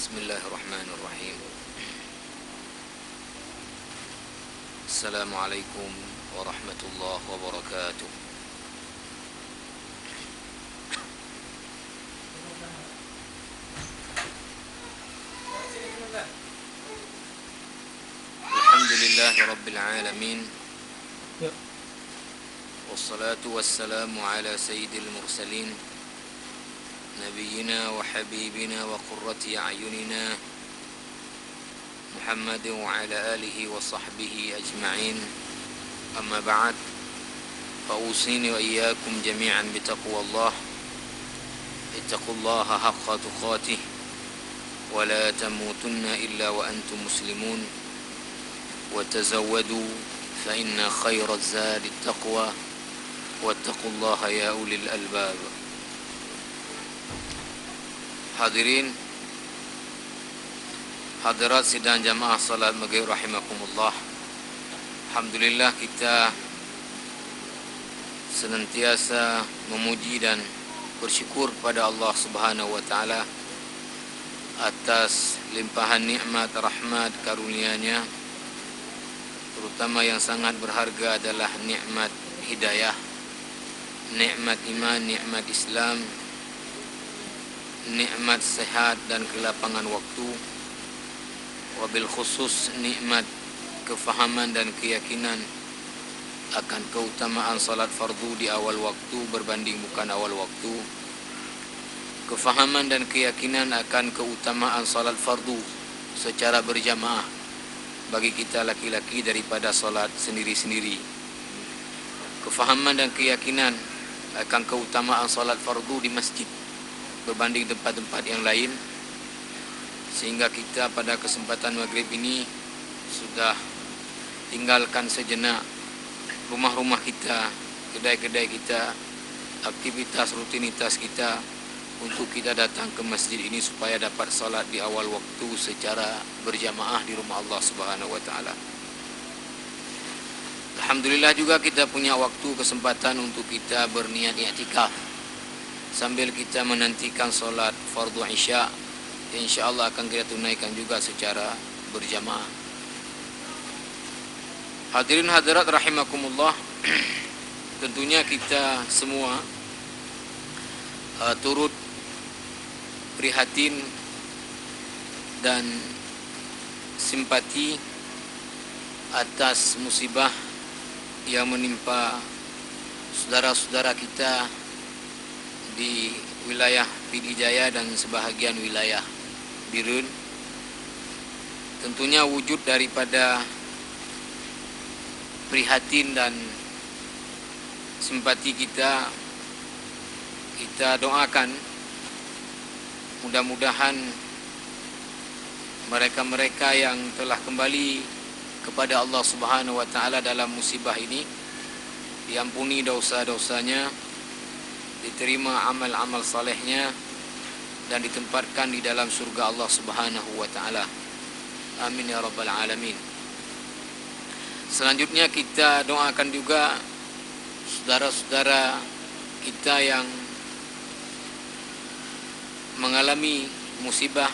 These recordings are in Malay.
Bismillahirrahmanirrahim. Assalamualaikum warahmatullahi wabarakatuh. Alhamdulillahi rabbil alamin. Wassalatu wassalamu ala sayyidil mursalin نبينا وحبيبنا وقرة أعيننا محمد وعلى آله وصحبه أجمعين. أما بعد فأوصيني وإياكم جميعا بتقوى الله. اتقوا الله حق تقاته ولا تموتن إلا وأنتم مسلمون وتزودوا فإن خير الزاد التقوى واتقوا الله يا أولي الألباب. Hadirin hadirat sidang jamaah salat maghrib rahimakumullah. Alhamdulillah, kita senantiasa memuji dan bersyukur pada Allah Subhanahu wa taala atas limpahan nikmat, rahmat, karunia-Nya. Terutama yang sangat berharga adalah nikmat hidayah, nikmat iman, nikmat Islam, nikmat sehat dan kelapangan waktu, wabil khusus nikmat kefahaman dan keyakinan akan keutamaan salat fardu di awal waktu berbanding bukan awal waktu, kefahaman dan keyakinan akan keutamaan salat fardu secara berjamaah bagi kita laki-laki daripada salat sendiri-sendiri, kefahaman dan keyakinan akan keutamaan salat fardu di masjid berbanding tempat-tempat yang lain, sehingga kita pada kesempatan maghrib ini sudah tinggalkan sejenak rumah-rumah kita, kedai-kedai kita, aktivitas rutinitas kita untuk kita datang ke masjid ini supaya dapat salat di awal waktu secara berjamaah di rumah Allah Subhanahu wa taala. Alhamdulillah juga kita punya waktu kesempatan untuk kita berniat i'tikaf sambil kita menantikan solat fardu isya, insyaAllah akan kita tunaikan juga secara berjamaah. Hadirin hadirat rahimakumullah, tentunya kita semua turut prihatin dan simpati atas musibah yang menimpa saudara-saudara kita di wilayah Pidijaya dan sebahagian wilayah Birun. Tentunya wujud daripada prihatin dan simpati kita doakan mudah-mudahan mereka-mereka yang telah kembali kepada Allah Subhanahu wa taala dalam musibah ini diampuni dosa-dosanya, diterima amal-amal salehnya, dan ditempatkan di dalam surga Allah Subhanahu wa taala. Amin ya rabbal alamin. Selanjutnya kita doakan juga saudara-saudara kita yang mengalami musibah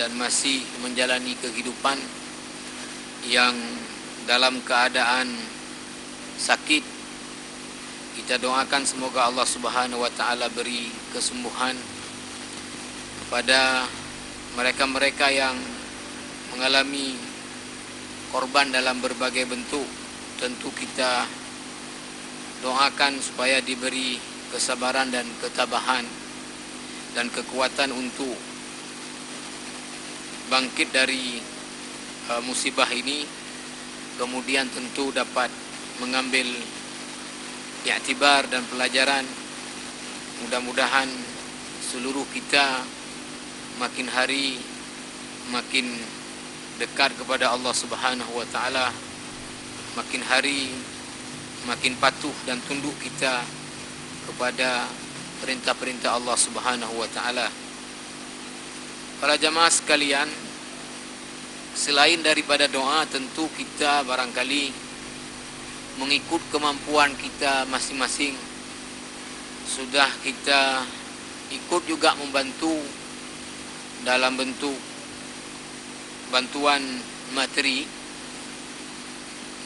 dan masih menjalani kehidupan yang dalam keadaan sakit. Kita doakan semoga Allah Subhanahu wa taala beri kesembuhan kepada mereka-mereka yang mengalami korban dalam berbagai bentuk. Tentu kita doakan supaya diberi kesabaran dan ketabahan dan kekuatan untuk bangkit dari musibah ini, kemudian tentu dapat mengambil i'tibar dan pelajaran. Mudah-mudahan seluruh kita makin hari makin dekat kepada Allah Subhanahu wa taala, makin hari makin patuh dan tunduk kita kepada perintah-perintah Allah Subhanahu wa taala. Para jamaah sekalian, selain daripada doa, tentu kita barangkali mengikut kemampuan kita masing-masing sudah kita ikut juga membantu dalam bentuk bantuan materi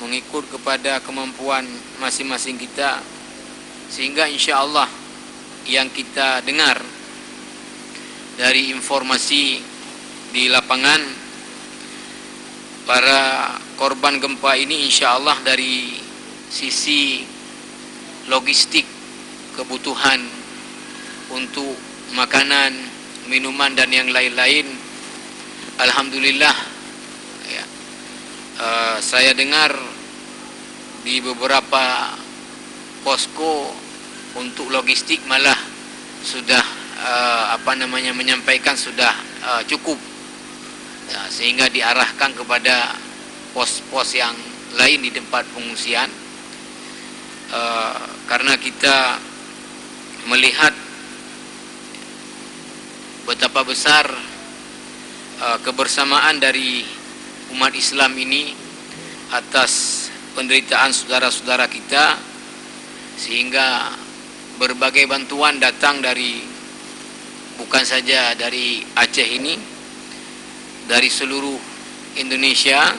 mengikut kepada kemampuan masing-masing kita, sehingga insya Allah yang kita dengar dari informasi di lapangan, para korban gempa ini insya Allah dari sisi logistik, kebutuhan untuk makanan, minuman dan yang lain-lain, alhamdulillah ya, saya dengar di beberapa posko untuk logistik malah sudah menyampaikan sudah cukup ya, sehingga diarahkan kepada pos-pos yang lain di tempat pengungsian, karena kita melihat betapa besar kebersamaan dari umat Islam ini atas penderitaan saudara-saudara kita, sehingga berbagai bantuan datang dari bukan saja dari Aceh ini, dari seluruh Indonesia,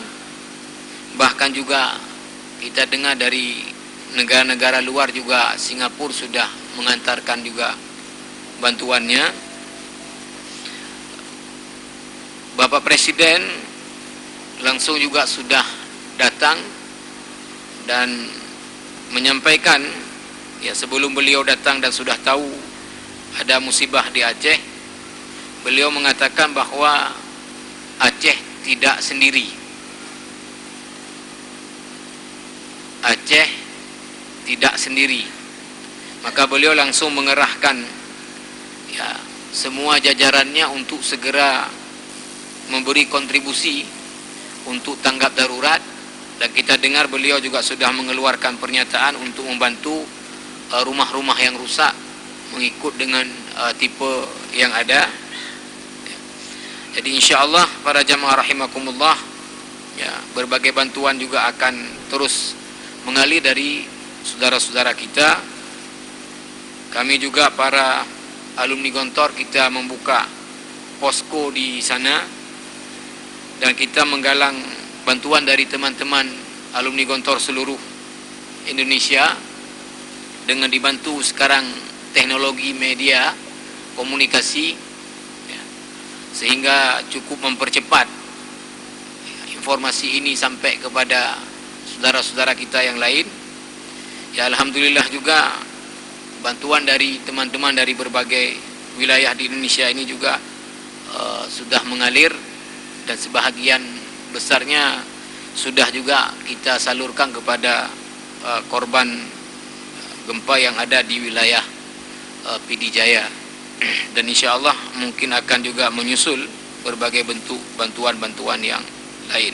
bahkan juga kita dengar dari negara-negara luar juga. Singapura sudah mengantarkan juga bantuannya. Bapak Presiden langsung juga sudah datang dan menyampaikan, ya, sebelum beliau datang dan sudah tahu ada musibah di Aceh, beliau mengatakan bahwa Aceh tidak sendiri. Aceh tidak sendiri. Maka beliau langsung mengerahkan ya semua jajarannya untuk segera memberi kontribusi untuk tanggap darurat, dan kita dengar beliau juga sudah mengeluarkan pernyataan untuk membantu rumah-rumah yang rusak mengikut dengan tipe yang ada. Jadi insyaallah para jamaah rahimakumullah, ya, berbagai bantuan juga akan terus mengalir dari saudara-saudara kita. Kami juga para alumni Gontor, kita membuka posko di sana dan kita menggalang bantuan dari teman-teman alumni Gontor seluruh Indonesia dengan dibantu sekarang teknologi media komunikasi ya, sehingga cukup mempercepat informasi ini sampai kepada saudara-saudara kita yang lain. Ya, alhamdulillah juga bantuan dari teman-teman dari berbagai wilayah di Indonesia ini juga sudah mengalir, dan sebahagian besarnya sudah juga kita salurkan kepada korban gempa yang ada di wilayah PD Jaya. Dan insya Allah mungkin akan juga menyusul berbagai bentuk bantuan-bantuan yang lain.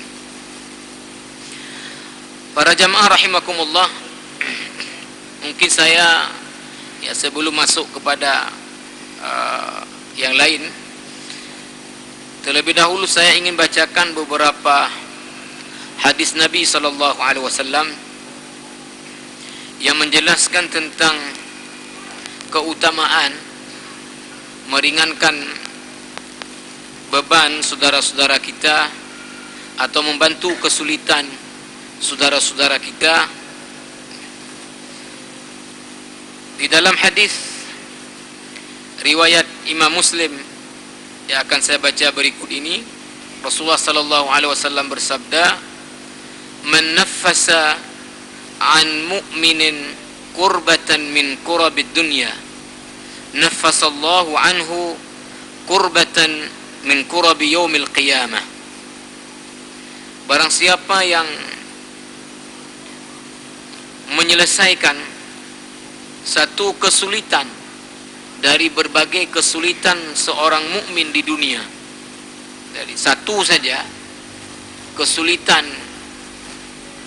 Para jamaah rahimakumullah, mungkin saya ya sebelum masuk kepada yang lain, terlebih dahulu saya ingin bacakan beberapa hadis Nabi SAW yang menjelaskan tentang keutamaan meringankan beban saudara-saudara kita atau membantu kesulitan saudara-saudara kita. Di dalam hadis riwayat Imam Muslim yang akan saya baca berikut ini, Rasulullah sallallahu alaihi wasallam bersabda, "Man naffasa an mu'minin kurbatan min kurabid dunya, naffasallahu anhu kurbatan min kurabi yaumil qiyamah." Barang siapa yang menyelesaikan satu kesulitan dari berbagai kesulitan seorang mukmin di dunia, dari satu saja kesulitan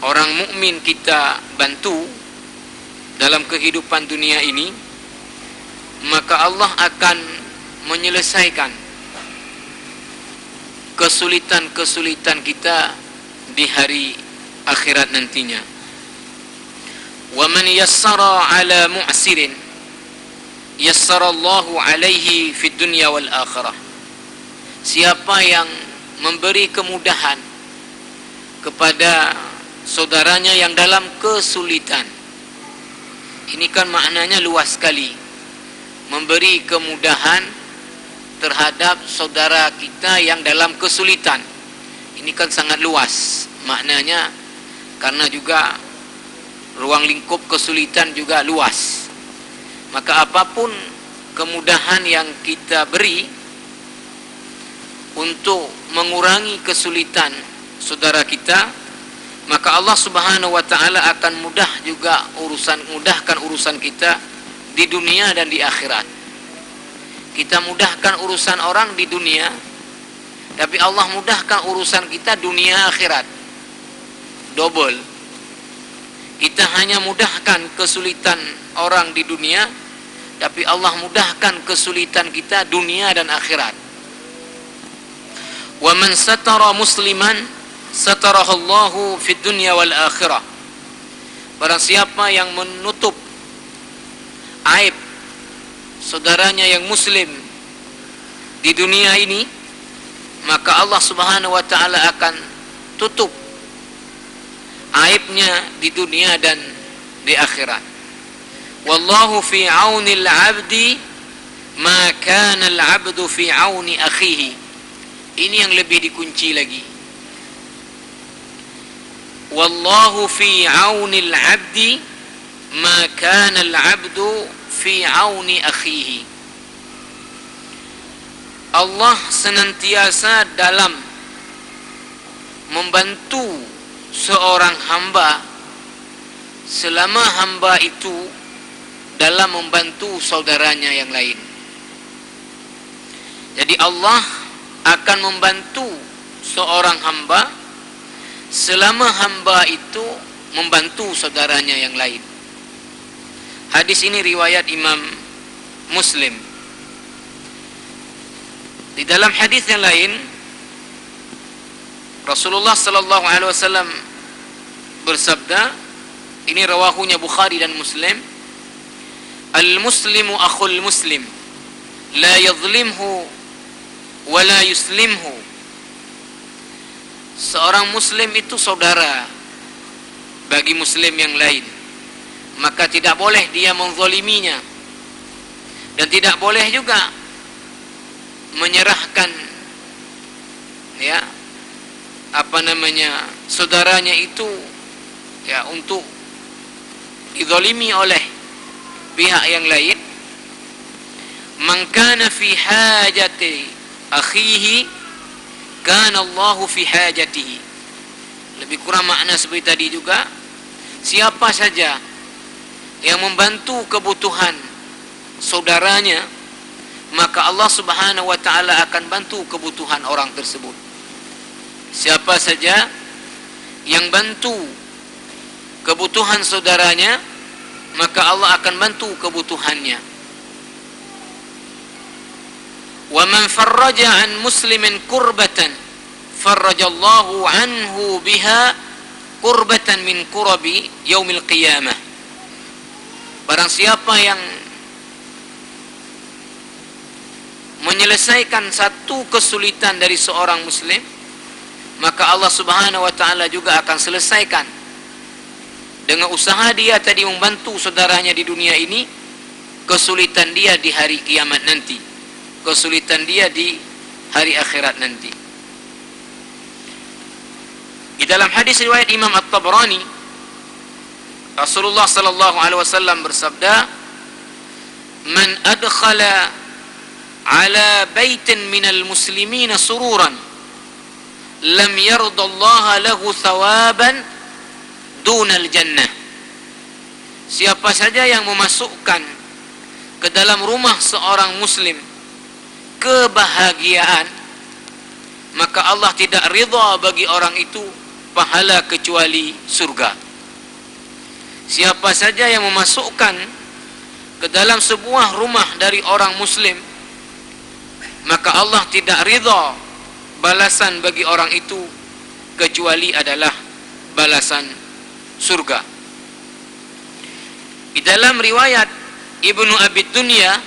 orang mukmin kita bantu dalam kehidupan dunia ini, maka Allah akan menyelesaikan kesulitan-kesulitan kita di hari akhirat nantinya. Wa man yassara ala mu'sirin yassarallahu alaihi fid dunya wal akhirah. siapa yang memberi kemudahan kepada saudaranya yang dalam kesulitan. Ini kan maknanya luas sekali. Memberi kemudahan terhadap saudara kita yang dalam kesulitan. Ini kan sangat luas maknanya, karena juga ruang lingkup kesulitan juga luas. Maka apapun kemudahan yang kita beri untuk mengurangi kesulitan saudara kita, maka Allah Subhanahu wa taala akan mudahkan urusan kita di dunia dan di akhirat. Kita mudahkan urusan orang di dunia, tapi Allah mudahkan urusan kita dunia akhirat. Double. Kita hanya mudahkan kesulitan orang di dunia, tapi Allah mudahkan kesulitan kita dunia dan akhirat. Wa man satara musliman satarahallahu fid dunya wal akhirah. Barang siapa yang menutup aib saudaranya yang muslim di dunia ini, maka Allah Subhanahu wa taala akan tutup aibnya di dunia dan di akhirat. Wallahu fi aunil 'abdi ma kana al-'abdu fi auni akhihi. Ini yang lebih dikunci lagi. Wallahu fi aunil 'abdi ma kana al-'abdu fi auni akhihi. Allah senantiasa dalam membantu seorang hamba selama hamba itu dalam membantu saudaranya yang lain. Jadi Allah akan membantu seorang hamba selama hamba itu membantu saudaranya yang lain. Hadis ini riwayat Imam Muslim. Di dalam hadis yang lain, Rasulullah sallallahu alaihi wasallam bersabda, ini rawahunya Bukhari dan Muslim, al-muslimu akhul muslim, la yadhlimhu wa la yuslimhu. Seorang muslim itu saudara bagi muslim yang lain, maka tidak boleh dia menzaliminya, dan tidak boleh juga menyerahkan saudaranya itu untuk dizalimi oleh pihak yang lain. Man kana fi hajati akhihi kana Allahu fi hajatihi. Lebih kurang makna seperti tadi juga. Siapa saja yang membantu kebutuhan saudaranya, maka Allah Subhanahu wa taala akan bantu kebutuhan orang tersebut. Siapa saja yang bantu kebutuhan saudaranya, maka Allah akan bantu kebutuhannya. Wa man farraja an muslimin kurbatan farrajallahu anhu biha kurbatan min kurabi yaumil qiyamah. Barang siapa yang menyelesaikan satu kesulitan dari seorang muslim, maka Allah Subhanahu wa taala juga akan selesaikan dengan usaha dia tadi membantu saudaranya di dunia ini, kesulitan dia di hari kiamat nanti, kesulitan dia di hari akhirat nanti. Di dalam hadis riwayat Imam At-Tabrani, Rasulullah sallallahu alaihi wasallam bersabda, "Man adkhala ala baitin minal muslimina sururan lam yardallaha lahu thawaban dunal jannah." Siapa saja yang memasukkan ke dalam rumah seorang muslim kebahagiaan, maka Allah tidak ridha bagi orang itu pahala kecuali surga. Siapa saja yang memasukkan ke dalam sebuah rumah dari orang muslim, maka Allah tidak ridha balasan bagi orang itu kecuali adalah balasan surga. Di dalam riwayat Ibnu Abi Dunya,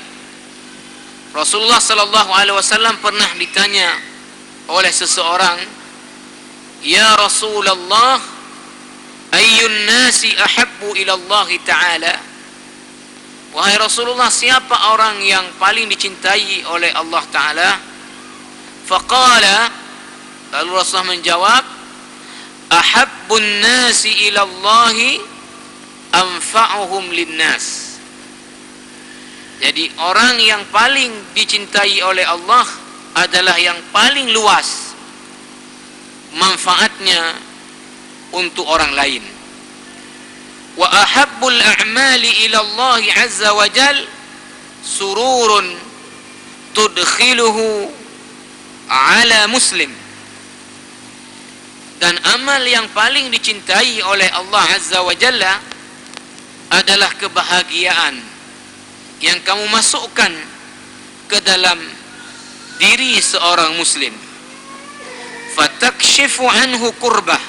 Rasulullah sallallahu alaihi wasallam pernah ditanya oleh seseorang, "Ya Rasulullah, ayyun nasi ahabbu ila Allah Ta'ala?" Wahai Rasulullah, siapa orang yang paling dicintai oleh Allah Ta'ala? Faqala, lalu Rasulullah menjawab, ahabbun nasi ila Allah anfa'uhum linnas. Jadi orang yang paling dicintai oleh Allah adalah yang paling luas manfaatnya untuk orang lain. Wa ahabbul a'mali ila Allah azza wa jal sururun tudkhiluhu ala muslim. Dan amal yang paling dicintai oleh Allah azza wa jalla adalah kebahagiaan yang kamu masukkan ke dalam diri seorang muslim. Fatakshifu anhu kurbah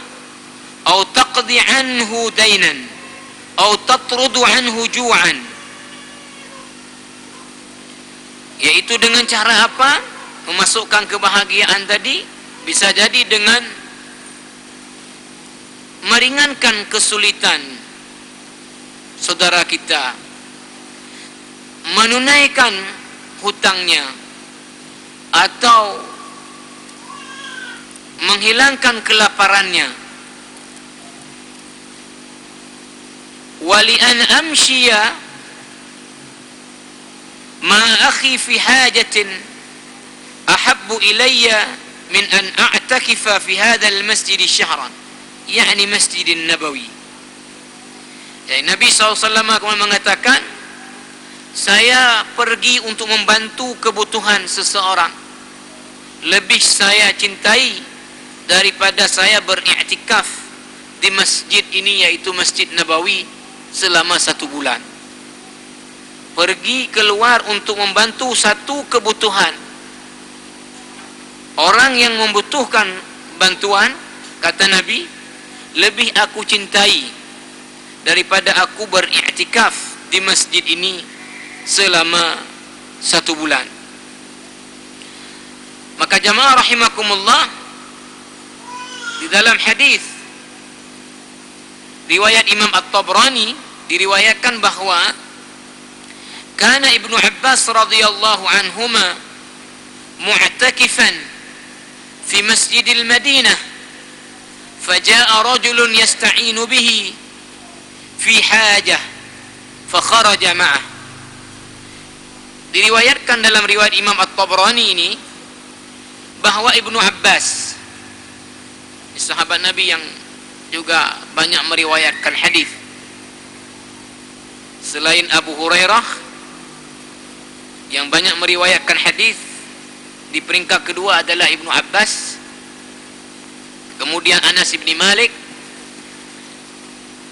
atau taqdi anhu dainan atau tatrudu anhu ju'an. Yaitu dengan cara apa? Memasukkan kebahagiaan tadi bisa jadi dengan meringankan kesulitan saudara kita, menunaikan hutangnya, atau menghilangkan kelaparannya. Wali an amshiya ma akhi fi hajatin ahabbu ilayya min an a'takifa fi hadha al-masjid syahran, yakni Masjid Nabawi. Jadi Nabi SAW kemudian mengatakan, saya pergi untuk membantu kebutuhan seseorang lebih saya cintai daripada saya beriktikaf di masjid ini, yaitu Masjid Nabawi, selama 1 bulan. Pergi keluar untuk membantu satu kebutuhan orang yang membutuhkan bantuan, kata Nabi, lebih aku cintai daripada aku beriktikaf di masjid ini selama 1 bulan. Maka jamaah rahimakumullah, di dalam hadis riwayat Imam At-Tabrani diriwayatkan bahwa kana Ibnu Abbas radhiyallahu anhuma mu'takifan fi Masjidil Madinah, faja'a rajulun yasta'inu bihi fi hajah fakharaja ma'ah. Diriwayatkan dalam riwayat Imam At-Tabrani ini bahwa Ibnu Abbas, sahabat Nabi yang juga banyak meriwayatkan hadis selain Abu Hurairah, yang banyak meriwayatkan hadis di peringkat kedua adalah Ibnu Abbas, kemudian Anas bin Malik.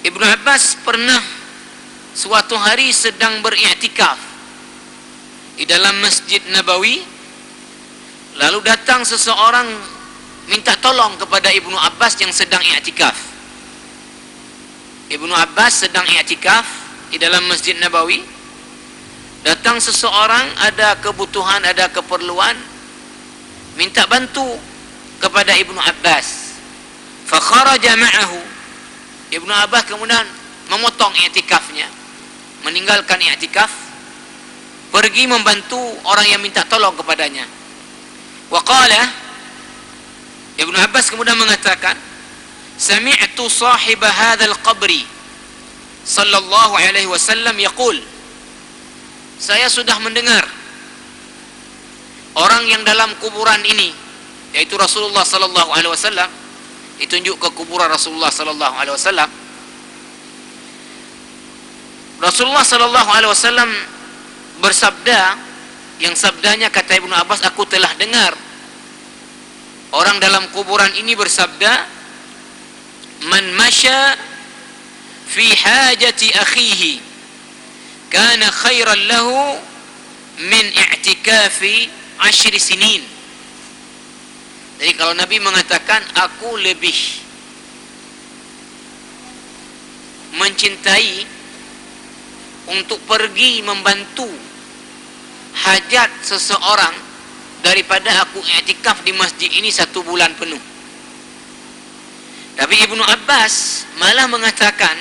Ibnu Abbas pernah suatu hari sedang beriktikaf di dalam Masjid Nabawi, lalu datang seseorang minta tolong kepada Ibnu Abbas yang sedang iktikaf. Ibnu Abbas sedang iktikaf di dalam Masjid Nabawi, datang seseorang, ada kebutuhan, ada keperluan, minta bantu kepada Ibnu Abbas. Fa kharaja ma'ahu. Ibnu Abbas kemudian memotong iktikafnya, meninggalkan iktikaf, pergi membantu orang yang minta tolong kepadanya. Wa qala, Ibnu Abbas kemudian mengatakan, sami'tu sahiba hadzal qabri sallallahu alaihi wasallam yaqul, saya sudah mendengar orang yang dalam kuburan ini, yaitu Rasulullah sallallahu alaihi wasallam, ditunjuk ke kuburan Rasulullah sallallahu alaihi wasallam. Rasulullah sallallahu alaihi wasallam bersabda, yang sabdanya kata Ibnu Abbas, aku telah dengar orang dalam kuburan ini bersabda, man masya fi hajati akhihi kana khairan lahu min i'tikafi 10 sinin. Jadi kalau Nabi mengatakan, aku lebih mencintai untuk pergi membantu hajat seseorang daripada aku i'tikaf di masjid ini 1 bulan penuh. Tapi Ibnu Abbas malah mengatakan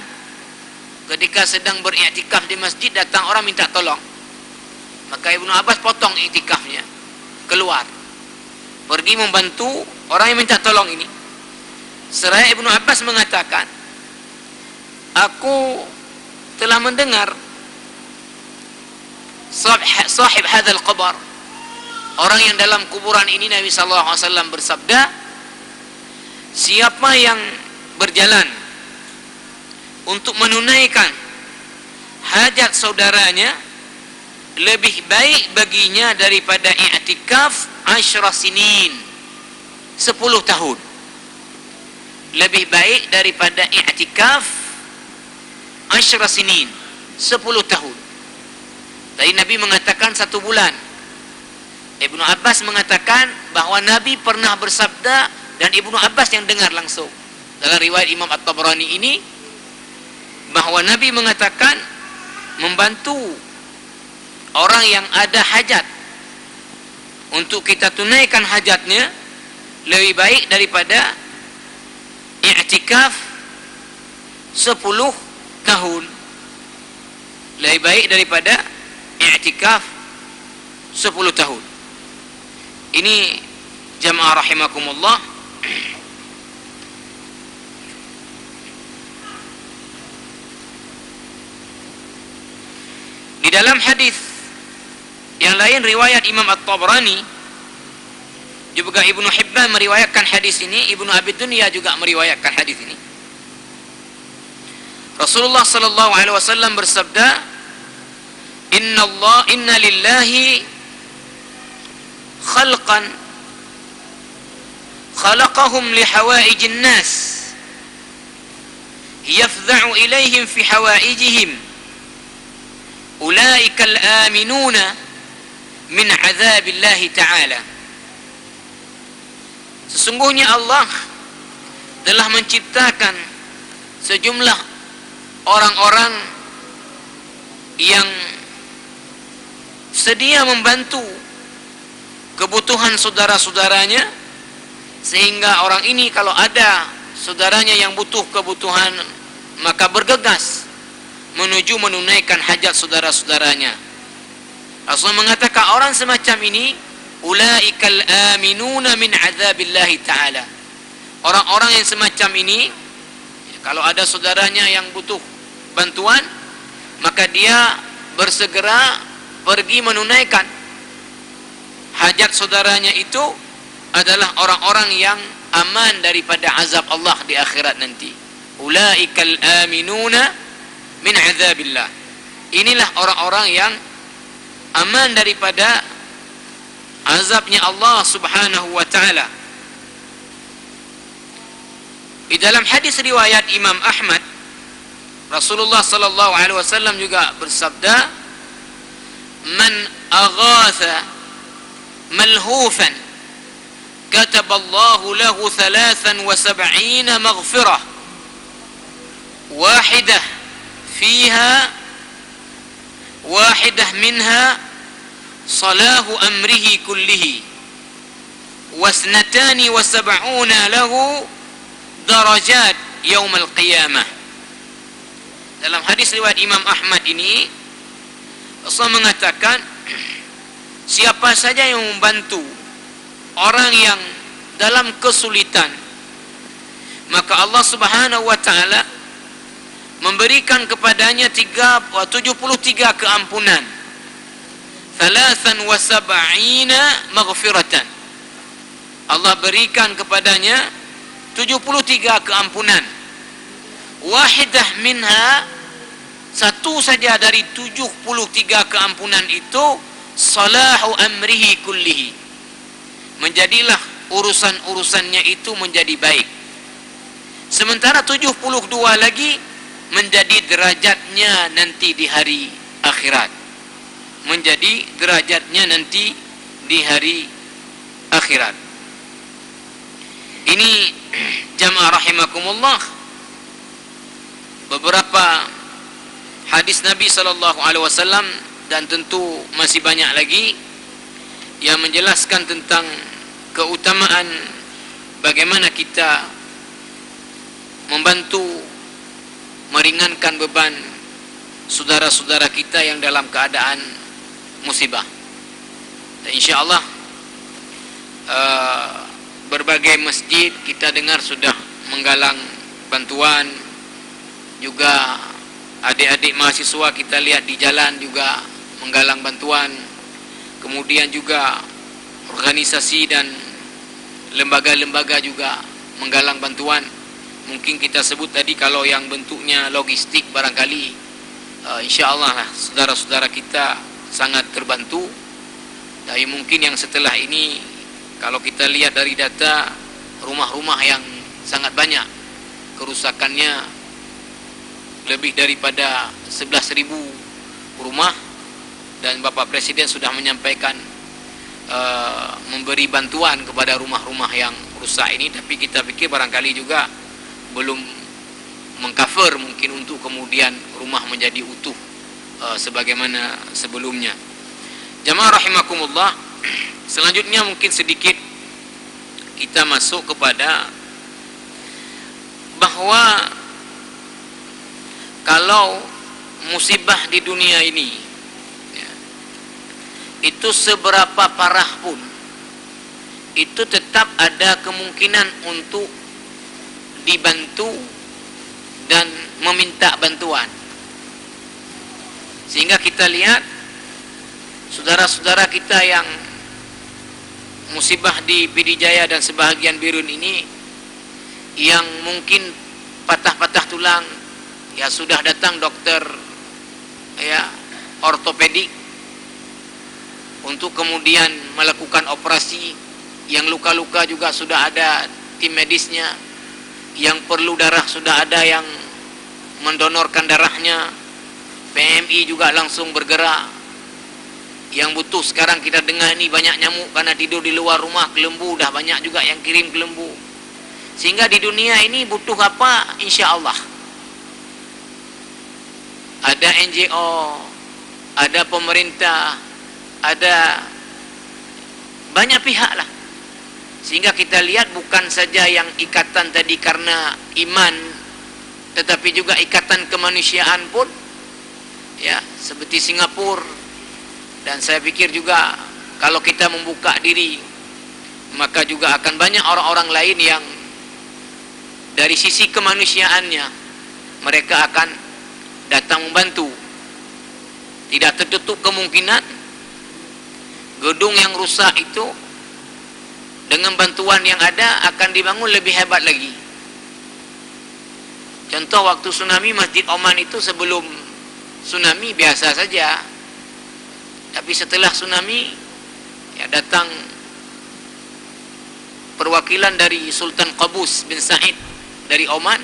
ketika sedang beriktikaf di masjid datang orang minta tolong, maka Ibnu Abbas potong iktikafnya, keluar pergi membantu orang yang minta tolong ini. Seraya Ibnu Abbas mengatakan, aku telah mendengar sahib hadzal qabr, orang yang dalam kuburan ini, Nabi sallallahu alaihi wasallam bersabda, siapa yang berjalan untuk menunaikan hajat saudaranya, lebih baik baginya daripada i'tikaf 10 sinin, 10 tahun. Lebih baik daripada i'tikaf 10 sinin, 10 tahun. Tadi Nabi mengatakan 1 bulan. Ibnu Abbas mengatakan bahawa Nabi pernah bersabda, dan Ibnu Abbas yang dengar langsung. Dalam riwayat Imam At-Tabrani ini, bahawa Nabi mengatakan membantu orang yang ada hajat untuk kita tunaikan hajatnya lebih baik daripada i'tikaf 10 tahun. Lebih baik daripada i'tikaf 10 tahun. Ini jamaah rahimakumullah, di dalam hadis yang lain riwayat Imam At-Tabrani, juga Ibnu Hibban meriwayatkan hadis ini, Ibnu Abi Dunya juga meriwayatkan hadis ini. Rasulullah sallallahu alaihi wasallam bersabda, inna lillahi khalqan khalaqahum li hawaijin nas yafza'u ilaihim fi hawaijihim ulaika al-aminuna min azabillahi ta'ala. Sesungguhnya Allah telah menciptakan sejumlah orang-orang yang sedia membantu kebutuhan saudara-saudaranya, sehingga orang ini kalau ada saudaranya yang butuh kebutuhan, maka bergegas menuju menunaikan hajat saudara-saudaranya. Rasulullah mengatakan orang semacam ini, ulaikal aminuna min azabillahi ta'ala. Orang-orang yang semacam ini, kalau ada saudaranya yang butuh bantuan, maka dia bersegera pergi menunaikan hajat saudaranya. Itu adalah orang-orang yang aman daripada azab Allah di akhirat nanti. Ulaikal aminuna min azabillah. Inilah orang-orang yang aman daripada azabnya Allah subhanahu wa ta'ala. Di dalam hadis riwayat Imam Ahmad, Rasulullah sallallahu alaihi wasallam juga bersabda, man aghatha malhufan kataballahu lahu 73 maghfirah wahidah minha salahu amrihi kullihi wasnatani wa sab'una lahu darajat yaumal qiyamah. Dalam hadis riwayat Imam Ahmad ini, Rasul mengatakan, siapa saja yang membantu orang yang dalam kesulitan, maka Allah subhanahu wa ta'ala memberikan kepadanya 73 keampunan, 73 maghfiratan. Allah berikan kepadanya 73 keampunan. Wahidah minha, satu saja dari 73 keampunan itu, salahu amrihi kullihi, menjadilah urusan-urusannya itu menjadi baik. Sementara 72 lagi menjadi derajatnya nanti di hari akhirat. Menjadi derajatnya nanti di hari akhirat. Ini jamaah rahimakumullah, beberapa hadis Nabi sallallahu alaihi wasallam dan tentu masih banyak lagi yang menjelaskan tentang keutamaan bagaimana kita membantu meringankan beban saudara-saudara kita yang dalam keadaan musibah. Dan insyaallah berbagai masjid kita dengar sudah menggalang bantuan, juga adik-adik mahasiswa kita lihat di jalan juga menggalang bantuan, kemudian juga organisasi dan lembaga-lembaga juga menggalang bantuan. Mungkin kita sebut tadi kalau yang bentuknya logistik barangkali insyaallah lah saudara-saudara kita sangat terbantu. Tapi mungkin yang setelah ini kalau kita lihat dari data rumah-rumah yang sangat banyak kerusakannya, lebih daripada 11.000 rumah, dan Bapak Presiden sudah menyampaikan memberi bantuan kepada rumah-rumah yang rusak ini. Tapi kita pikir barangkali juga belum mengcover mungkin untuk kemudian rumah menjadi utuh sebagaimana sebelumnya. Jamaah rahimakumullah, selanjutnya mungkin sedikit kita masuk kepada bahwa kalau musibah di dunia ini ya, itu seberapa parah pun, itu tetap ada kemungkinan untuk dibantu dan meminta bantuan. Sehingga kita lihat saudara-saudara kita yang musibah di Pidijaya dan sebahagian Birun ini, yang mungkin patah-patah tulang, ya sudah datang dokter ya ortopedik untuk kemudian melakukan operasi. Yang luka-luka juga sudah ada tim medisnya, yang perlu darah sudah ada yang mendonorkan darahnya, PMI juga langsung bergerak. Yang butuh sekarang kita dengar ini banyak nyamuk karena tidur di luar rumah, kelembu dah banyak juga yang kirim kelembu. Sehingga di dunia ini butuh apa? Insya Allah ada NGO, ada pemerintah, ada banyak pihak lah. Sehingga kita lihat bukan saja yang ikatan tadi karena iman, tetapi juga ikatan kemanusiaan pun ya, seperti Singapura. Dan saya pikir juga kalau kita membuka diri, maka juga akan banyak orang-orang lain yang dari sisi kemanusiaannya mereka akan datang membantu. Tidak tertutup kemungkinan gedung yang rusak itu dengan bantuan yang ada akan dibangun lebih hebat lagi. Contoh waktu tsunami, Masjid Oman itu sebelum tsunami biasa saja, tapi setelah tsunami ya datang perwakilan dari Sultan Qaboos bin Said dari Oman,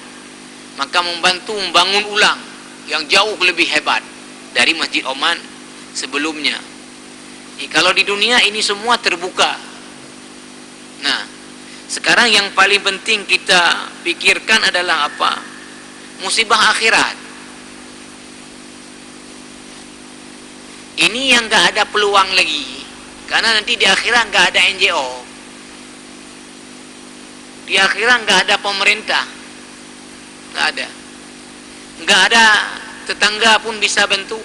maka membantu membangun ulang yang jauh lebih hebat dari Masjid Oman sebelumnya. Kalau di dunia ini semua terbuka. Nah, sekarang yang paling penting kita pikirkan adalah apa? Musibah akhirat. Ini yang gak ada peluang lagi, karena nanti di akhirat gak ada NGO, di akhirat gak ada pemerintah, gak ada, gak ada tetangga pun bisa bantu.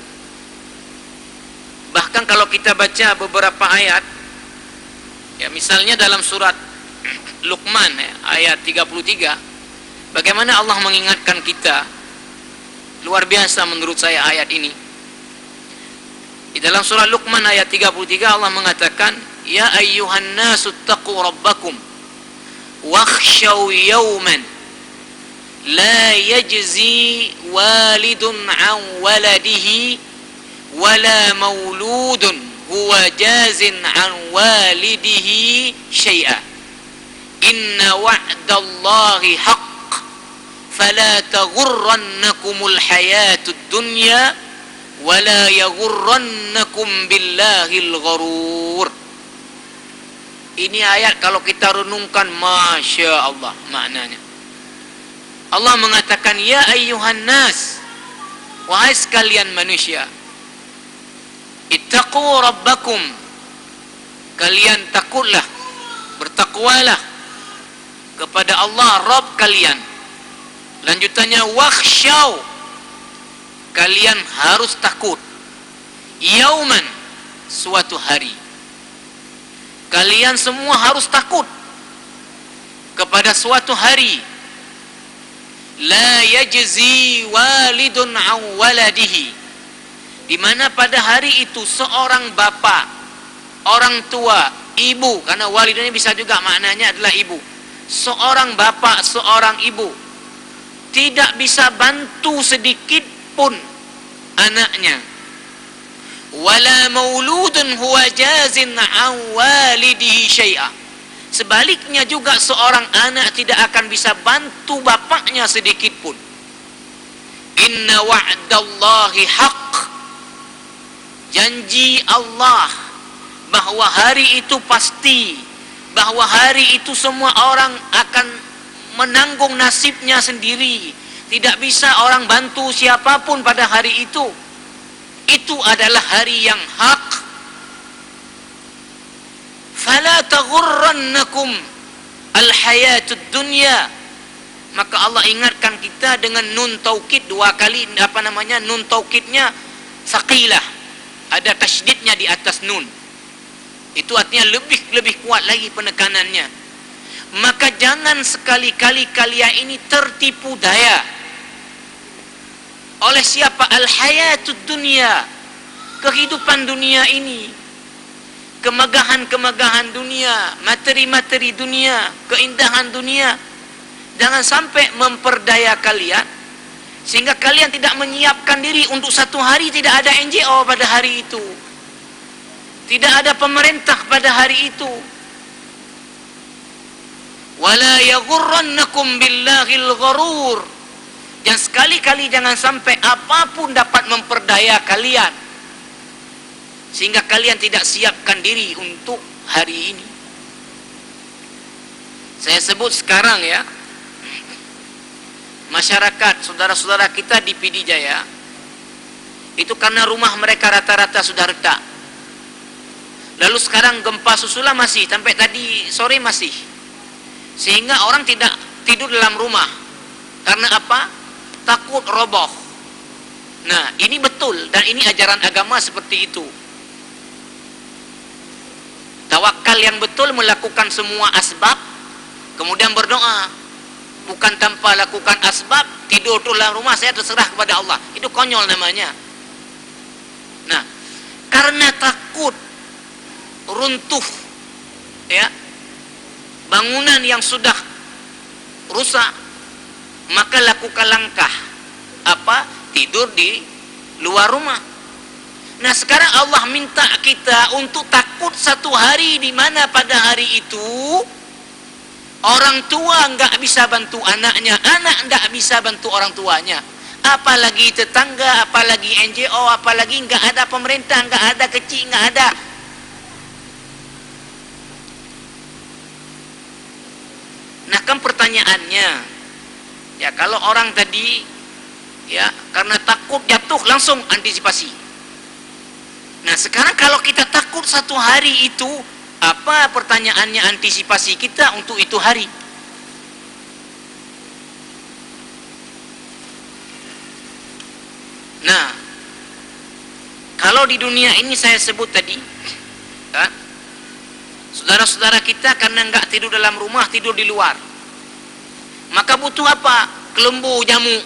Bahkan kalau kita baca beberapa ayat, ya misalnya dalam surat Luqman ya, ayat 33, bagaimana Allah mengingatkan kita, luar biasa menurut saya ayat ini. Di dalam surah Luqman ayat 33 Allah mengatakan, ya ayyuhan nasu taqu rabbakum wakhshaw yawman la yajzi walidun an waladihi wala mauludun huwa jazin an walidihi syai'a inna wa'dallahi haqq fala taghurrannakumul hayatud dunya wala yaghurrannakum billahil gharur. Ini ayat kalau kita renungkan, Masya Allah maknanya. Allah mengatakan, ya ayyuhan nas, wahai sekalian manusia, Ittaqu rabbakum, kalian takutlah, bertakwalah kepada Allah Rabb kalian. Lanjutannya wakhsyaw, kalian harus takut. Yauman, suatu hari. Kalian semua harus takut kepada suatu hari. La yajzi walidun an waladihi, di mana pada hari itu seorang bapa, orang tua, ibu, karena walid ini bisa juga maknanya adalah ibu. Seorang bapa, seorang ibu tidak bisa bantu sedikit pun anaknya. Wala mauludun huwa jazin an walidihi syai'a, sebaliknya juga seorang anak tidak akan bisa bantu bapaknya sedikit pun. Inna wa'dallahi haqq, janji Allah bahwa hari itu pasti, bahwa hari itu semua orang akan menanggung nasibnya sendiri. Tidak bisa orang bantu siapapun pada hari itu. Itu adalah hari yang hak. Fala taghurrannakum alhayatud dunya, maka Allah ingatkan kita dengan nun taukid dua kali. Nun taukidnya saqilah, ada tasydidnya di atas nun. Itu artinya lebih kuat lagi penekanannya. Maka jangan sekali-kali kalian ini tertipu daya oleh siapa? Al-hayatud dunia, kehidupan dunia ini, kemegahan-kemegahan dunia, materi-materi dunia, keindahan dunia. Jangan sampai memperdaya kalian sehingga kalian tidak menyiapkan diri untuk satu hari. Tidak ada NGO pada hari itu, tidak ada pemerintah pada hari itu. Wala yaghurrannakum billahil gharur, dan sekali-kali jangan sampai apapun dapat memperdaya kalian sehingga kalian tidak siapkan diri untuk hari ini. Saya sebut sekarang ya, masyarakat, saudara-saudara kita di PD Jaya itu karena rumah mereka rata-rata sudah retak. Lalu sekarang gempa susulan masih, sampai tadi sore masih, sehingga orang tidak tidur dalam rumah. Karena apa? Takut roboh. Nah, ini betul, dan ini ajaran agama seperti itu. Tawakal yang betul melakukan semua asbab, kemudian berdoa. Bukan tanpa lakukan asbab, tidur dalam rumah, saya terserah kepada Allah. Itu konyol namanya. Nah, karena takut runtuh ya bangunan yang sudah rusak, maka lakukan langkah apa? Tidur di luar rumah. Nah, sekarang Allah minta kita untuk takut satu hari di mana pada hari itu orang tua enggak bisa bantu anaknya, anak enggak bisa bantu orang tuanya, apalagi tetangga, apalagi NGO, apalagi enggak ada pemerintah, enggak ada kecil, enggak ada. Nah, kan pertanyaannya, ya kalau orang tadi ya karena takut jatuh langsung antisipasi. Nah, sekarang kalau kita takut satu hari itu, apa pertanyaannya antisipasi kita untuk itu hari? Nah, kalau di dunia ini saya sebut tadi kan, saudara-saudara kita karena enggak tidur dalam rumah, tidur di luar, maka butuh apa? Kelembu, jamu.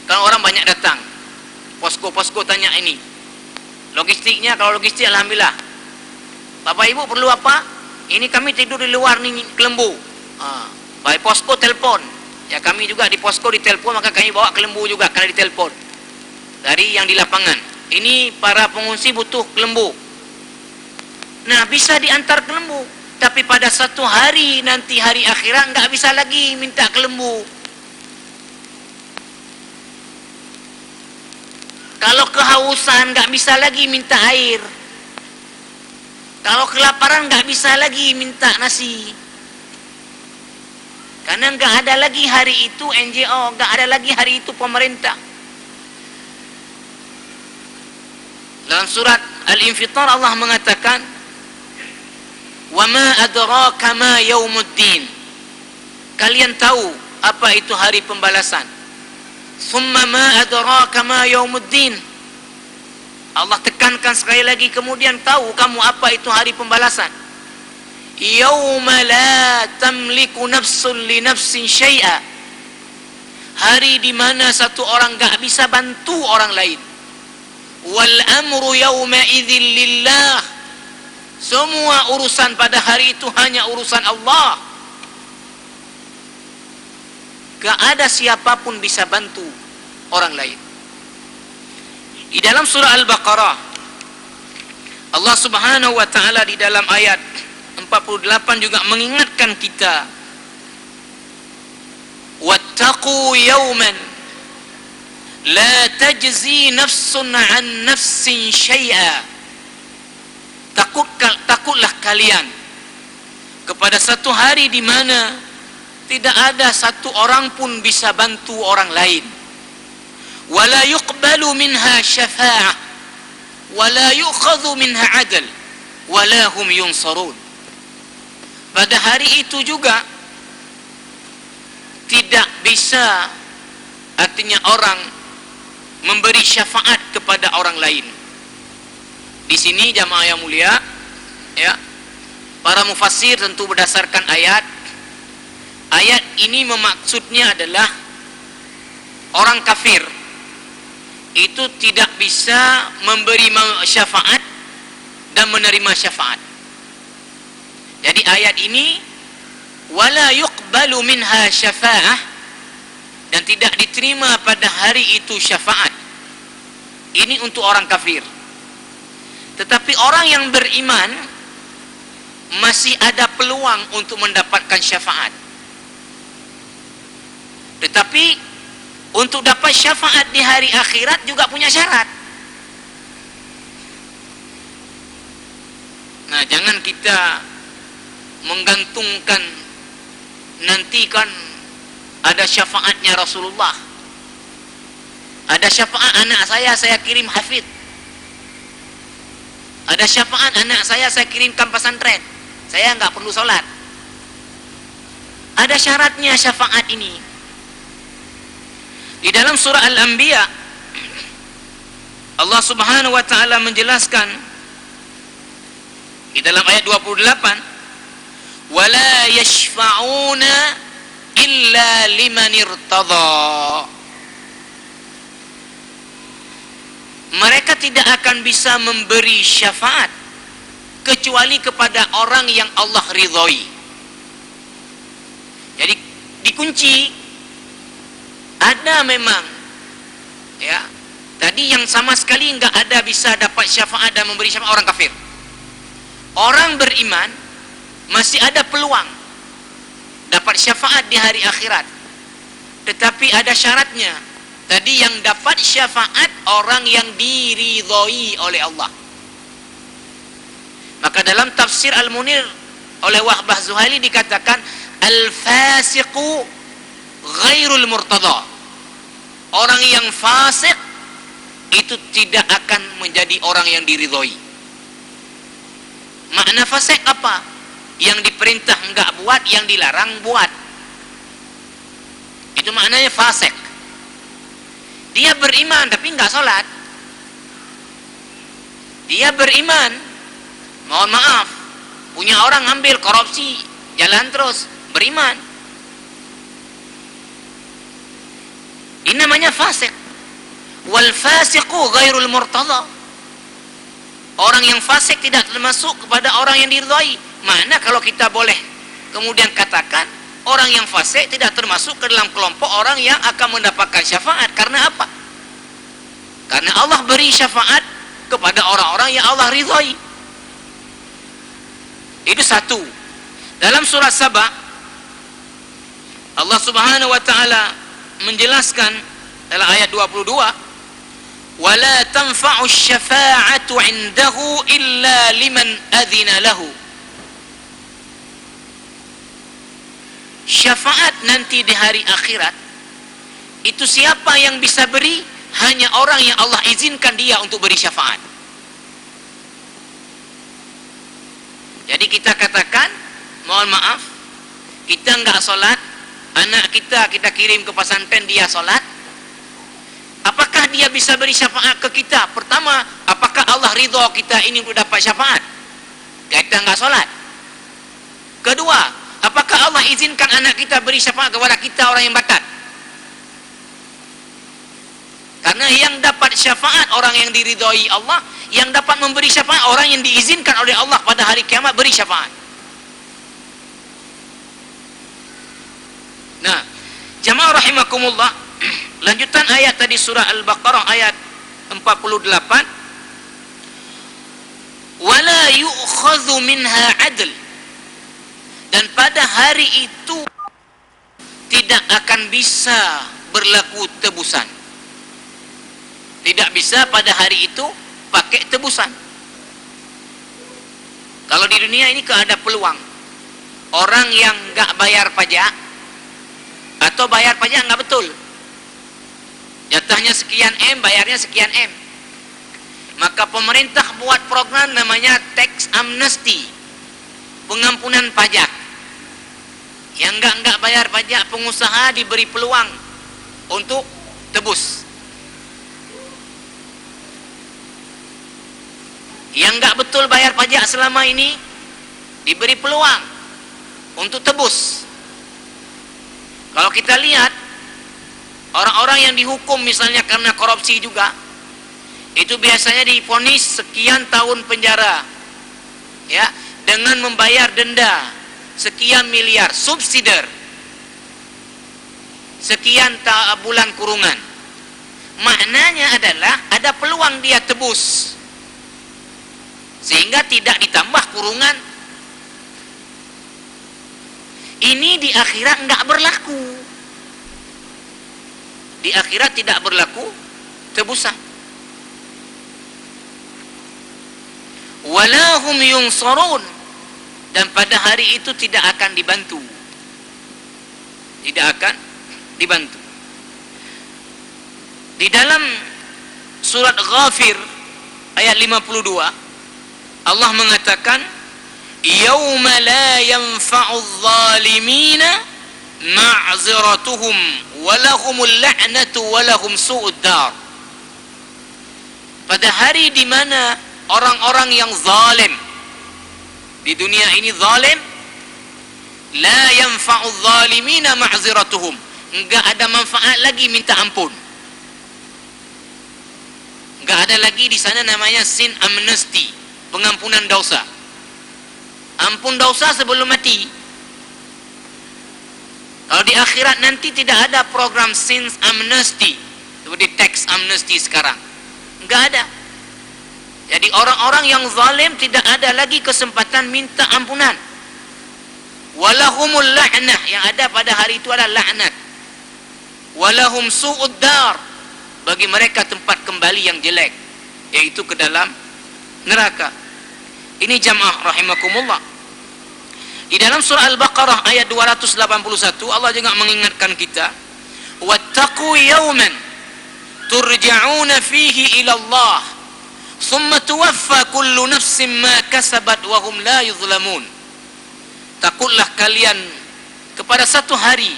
Kan orang banyak datang, posko-posko tanya ini logistiknya. Kalau logistik alhamdulillah. Bapak ibu perlu apa? Ini kami tidur di luar nih, kelembu. Baik posko telepon. Ya kami juga di posko ditelepon, maka kami bawa kelembu juga karena ditelepon dari yang di lapangan. Ini para pengungsi butuh kelembu. Nah, bisa diantar kelembu, tapi pada satu hari nanti hari akhirat nggak bisa lagi minta kelembu. Kalau kehausan nggak bisa lagi minta air. Kalau kelaparan nggak bisa lagi minta nasi. Karena nggak ada lagi hari itu NGO, nggak ada lagi hari itu pemerintah. Dalam surat Al-Infitar Allah mengatakan, "Wa ma adraka ma yaumuddin." Kalian tahu apa itu hari pembalasan. "Tsumma ma adraka ma yaumuddin." Allah tekankan sekali lagi, kemudian tahu kamu apa itu hari pembalasan. "Yauma la tamliku nafsun li nafsin syai'a." Hari di mana satu orang enggak bisa bantu orang lain. "Wal amru yauma idzil lillah." Semua urusan pada hari itu hanya urusan Allah. Enggak ada siapapun bisa bantu orang lain. Di dalam surah Al-Baqarah, Allah Subhanahu wa taala di dalam ayat 48 juga mengingatkan kita, "Wattaqu yawman la tajzi nafsun 'an nafsin syai'a." Takutlah kalian kepada satu hari di mana tidak ada satu orang pun bisa bantu orang lain. "Wala yuqbalu minha syafa'ah wala yu'khadhu minha 'adl wala hum yunsarun." Pada hari itu juga tidak bisa, artinya orang memberi syafaat kepada orang lain. Di sini jamaah yang mulia, ya, para mufassir tentu berdasarkan ayat ini memaksudnya adalah orang kafir itu tidak bisa memberi syafaat dan menerima syafaat. Jadi ayat ini wala yuqbalu minha syafa'ah, dan tidak diterima pada hari itu syafaat. Ini untuk orang kafir. Tetapi orang yang beriman masih ada peluang untuk mendapatkan syafaat. Tetapi untuk dapat syafaat di hari akhirat juga punya syarat. Nah, jangan kita menggantungkan nanti kan ada syafaatnya Rasulullah, ada syafaat anak saya kirim hafid, ada syafaat anak saya kirimkan pesantren, saya enggak perlu sholat. Ada syaratnya syafaat ini. Di dalam surah Al-Anbiya Allah Subhanahu wa taala menjelaskan di dalam ayat 28, "Wala yashfa'una illa liman irtadha." Mereka tidak akan bisa memberi syafaat kecuali kepada orang yang Allah ridhoi. Jadi dikunci. Ada memang, ya, tadi yang sama sekali enggak ada bisa dapat syafaat dan memberi syafaat orang kafir. Orang beriman masih ada peluang dapat syafaat di hari akhirat, tetapi ada syaratnya. Tadi yang dapat syafaat orang yang diridhoi oleh Allah. Maka dalam tafsir Al-Munir oleh Wahbah Zuhaili dikatakan, "Al-fasiqu ghairul murtada." Orang yang fasik itu tidak akan menjadi orang yang diridhoi. Makna fasik apa? Yang diperintah enggak buat, yang dilarang buat. Itu maknanya fasik. Dia beriman tapi enggak sholat. Dia beriman, mohon maaf, punya orang ngambil korupsi, jalan terus, beriman. Ini namanya fasik. Wal fasiqu ghairul murtada. Orang yang fasik tidak termasuk kepada orang yang diridhai. Mana kalau kita boleh kemudian katakan orang yang fasik tidak termasuk ke dalam kelompok orang yang akan mendapatkan syafaat. Karena apa? Karena Allah beri syafaat kepada orang-orang yang Allah ridhai. Itu satu. Dalam surah Saba Allah Subhanahu wa taala menjelaskan dalam ayat 22, "Wala tanfa'u syafa'atu 'indahu illa liman adzina lahu." Syafaat nanti di hari akhirat itu siapa yang bisa beri? Hanya orang yang Allah izinkan dia untuk beri syafaat. Jadi kita katakan, mohon maaf, kita enggak solat, anak kita kirim ke pesantren, dia solat, apakah dia bisa beri syafaat ke kita? Pertama, apakah Allah ridha kita ini untuk dapat syafaat? Kita enggak solat. Kedua, apakah Allah izinkan anak kita beri syafaat kepada kita orang yang bakat? Karena yang dapat syafaat orang yang diridhai Allah, yang dapat memberi syafaat orang yang diizinkan oleh Allah pada hari kiamat beri syafaat. Nah, jamaah rahimakumullah, lanjutan ayat tadi surah Al-Baqarah ayat 48, wala yu'khadhu minha 'adl, dan pada hari itu tidak akan bisa berlaku tebusan. Tidak bisa pada hari itu pakai tebusan. Kalau di dunia ini ada peluang orang yang enggak bayar pajak atau bayar pajak enggak betul, jatahnya sekian M, bayarnya sekian M, maka pemerintah buat program namanya tax amnesty, pengampunan pajak. Yang enggak bayar pajak, pengusaha diberi peluang untuk tebus. Yang enggak betul bayar pajak selama ini diberi peluang untuk tebus. Kalau kita lihat orang-orang yang dihukum misalnya karena korupsi juga, itu biasanya divonis sekian tahun penjara, ya, dengan membayar denda sekian miliar, subsidiar sekian bulan kurungan. Maknanya adalah ada peluang dia tebus, sehingga tidak ditambah kurungan. Ini di akhirat enggak berlaku. Di akhirat tidak berlaku tebusan. Walahum yunsarun, dan pada hari itu tidak akan dibantu. Tidak akan dibantu. Di dalam surat Ghafir ayat 52, Allah mengatakan, yauma la yanfa'u adh-dhalimina ma'ziratuhum walahumul la'natu walahum su'ud dar. Pada hari di mana orang-orang yang zalim di dunia ini zalim, la yanfa'u adh-dhalimina ma'ziratuhum, enggak ada manfaat lagi minta ampun. Enggak ada lagi di sana namanya sin amnesty, pengampunan dosa. Ampun dosa sebelum mati. Kalau di akhirat nanti tidak ada program sins amnesty seperti tax amnesty sekarang. Enggak ada. Jadi orang-orang yang zalim tidak ada lagi kesempatan minta ampunan. Walahumul la'nah, yang ada pada hari itu adalah laknat. Walahum su'ud dar, bagi mereka tempat kembali yang jelek, yaitu ke dalam neraka. Ini jamaah rahimakumullah. Di dalam surah Al-Baqarah ayat 281 Allah juga mengingatkan kita, wattaqu yawman turja'una fihi ila Allah thumma tuwaffa kullu nafsin ma kasabat wa hum la yuzlamun. Takutlah kalian kepada satu hari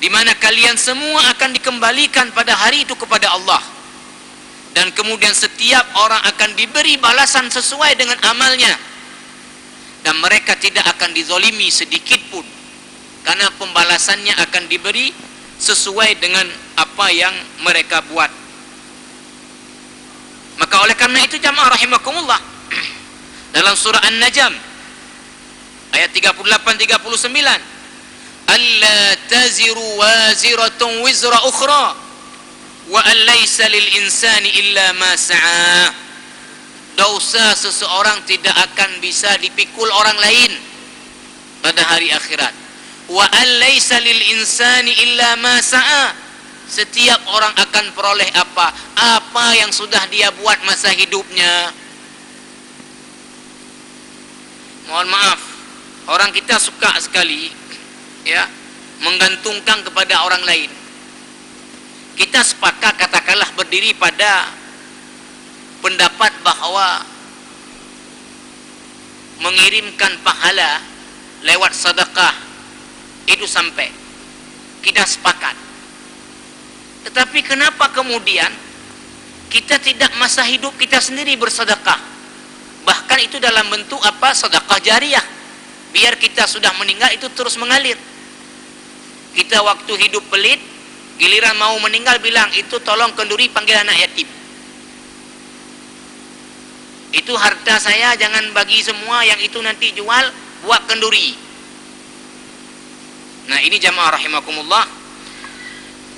di mana kalian semua akan dikembalikan pada hari itu kepada Allah, dan kemudian setiap orang akan diberi balasan sesuai dengan amalnya, dan mereka tidak akan dizolimi sedikit pun, karena pembalasannya akan diberi sesuai dengan apa yang mereka buat. Maka oleh karena itu jamaah rahimakumullah, dalam surah An-Najm ayat 38-39, alla taziru waziratun wizra ukhra wa an laysa lil insani illa ma sa'a. Dosa seseorang tidak akan bisa dipikul orang lain pada hari akhirat. Wa an laysa lil insani illa ma sa'a. Setiap orang akan peroleh apa yang sudah dia buat masa hidupnya. Mohon maaf, orang kita suka sekali, ya, menggantungkan kepada orang lain. Kita sepakat katakanlah berdiri pada pendapat bahwa mengirimkan pahala lewat sedekah itu sampai, kita sepakat. Tetapi kenapa kemudian kita tidak masa hidup kita sendiri bersedekah? Bahkan itu dalam bentuk apa? Sedekah jariah. Biar kita sudah meninggal itu terus mengalir. Kita waktu hidup pelit, giliran mau meninggal bilang, itu tolong kenduri panggil anak yatim. Itu harta saya jangan bagi semua, yang itu nanti jual buat kenduri. Nah ini jamaah rahimakumullah.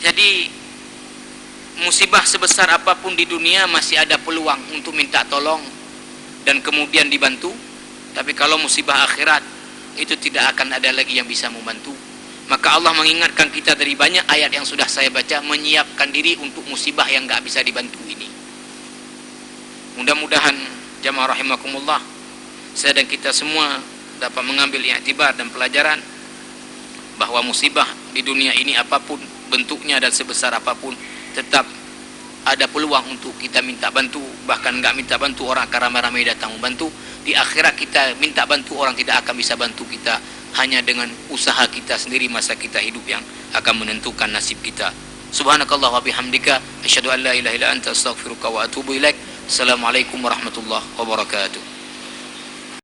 Jadi musibah sebesar apapun di dunia masih ada peluang untuk minta tolong dan kemudian dibantu. Tapi kalau musibah akhirat itu tidak akan ada lagi yang bisa membantu. Maka Allah mengingatkan kita dari banyak ayat yang sudah saya baca, menyiapkan diri untuk musibah yang gak bisa dibantu ini. Mudah-mudahan jamaah rahimakumullah, saya dan kita semua dapat mengambil iktibar dan pelajaran bahwa musibah di dunia ini apapun bentuknya dan sebesar apapun, tetap ada peluang untuk kita minta bantu. Bahkan gak minta bantu, orang akan ramai-ramai datang membantu. Di akhirat kita minta bantu, orang tidak akan bisa bantu kita. Hanya dengan usaha kita sendiri masa kita hidup yang akan menentukan nasib kita. Subhanakallah wa bihamdika, asyhadu an la ilaha illa anta, astaghfiruka wa atubu ilaik. Assalamualaikum warahmatullahi wabarakatuh.